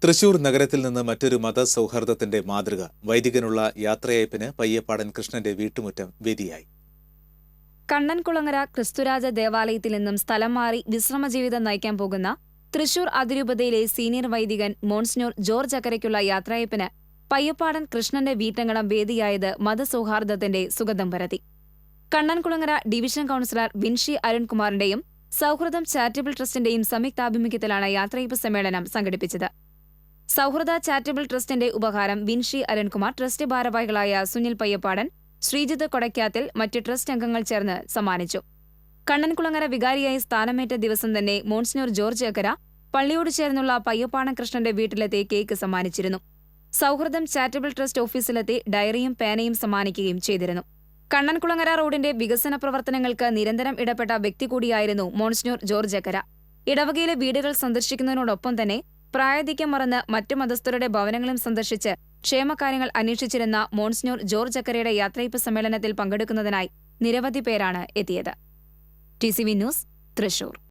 തൃശൂർ നഗരത്തിൽ നിന്ന് മറ്റൊരു മതസൗഹാർദ്ദത്തിന്റെ മാതൃക. വൈദികനുള്ള യാത്രയയപ്പിന് പയ്യപ്പാടൻ കൃഷ്ണന്റെ വീട്ടുമുറ്റം വേദിയായി. കണ്ണൻകുളങ്ങര ക്രിസ്തുരാജ ദേവാലയത്തിൽ നിന്നും സ്ഥലം മാറി വിശ്രമജീവിതം നയിക്കാൻ പോകുന്ന തൃശൂർ അതിരൂപതയിലെ സീനിയർ വൈദികൻ മോൺസിഞ്ഞോർ ജോർജ് അക്കരയ്ക്കുള്ള യാത്രയയപ്പിന് പയ്യപ്പാടൻ കൃഷ്ണന്റെ വീട്ടങ്കണം വേദിയായത് മതസൗഹാർദ്ദത്തിന്റെ സുഗന്ധം പരത്തി. കണ്ണൻകുളങ്ങര ഡിവിഷൻ കൗൺസിലർ വിൻഷി അരുൺകുമാറിന്റെയും സൗഹൃദം ചാരിറ്റബിൾ ട്രസ്റ്റിന്റെയും സംയുക്താഭിമുഖ്യത്തിലാണ് യാത്രയയപ്പ് സമ്മേളനം സംഘടിപ്പിച്ചത്. സൗഹൃദ ചാരിറ്റബിൾ ട്രസ്റ്റിന്റെ ഉപഹാരം വിൻഷി അരുൺകുമാർ, ട്രസ്റ്റ് ഭാരവാഹികളായ സുനിൽ പയ്യപ്പാടൻ, ശ്രീജിത്ത് കൊടക്കാത്തിൽ, മറ്റ് ട്രസ്റ്റ് അംഗങ്ങൾ ചേർന്ന് സമ്മാനിച്ചു. കണ്ണൻകുളങ്ങര വികാരിയായി സ്ഥാനമേറ്റ ദിവസം തന്നെ മോൺസിഞ്ഞോർ ജോർജ് അക്കര പള്ളിയോട് ചേർന്നുള്ള പയ്യപ്പാടൻ കൃഷ്ണന്റെ വീട്ടിലെത്തി കേക്ക് സമ്മാനിച്ചിരുന്നു. സൗഹൃദം ചാരിറ്റബിൾ ട്രസ്റ്റ് ഓഫീസിലെത്തി ഡയറിയും പേനയും സമ്മാനിക്കുകയും ചെയ്തിരുന്നു. കണ്ണൻകുളങ്ങര റോഡിന്റെ വികസന പ്രവർത്തനങ്ങൾക്ക് നിരന്തരം ഇടപെട്ട വ്യക്തി കൂടിയായിരുന്നു മോൺസിഞ്ഞോർ ജോർജ് അക്കര. ഇടവകയിലെ വീടുകൾ സന്ദർശിക്കുന്നതിനോടൊപ്പം തന്നെ പ്രായാധിക്യം മറന്ന് മറ്റു മതസ്ഥരുടെ ഭവനങ്ങളും സന്ദർശിച്ച് ക്ഷേമകാര്യങ്ങൾ അന്വേഷിച്ചിരുന്ന മോൺസിഞ്ഞോർ ജോർജ് അക്കരയുടെ യാത്രയയപ്പ് സമ്മേളനത്തിൽ പങ്കെടുക്കുന്നതിനായി നിരവധി പേരാണ് എത്തിയത്. TCV news, Thrissur.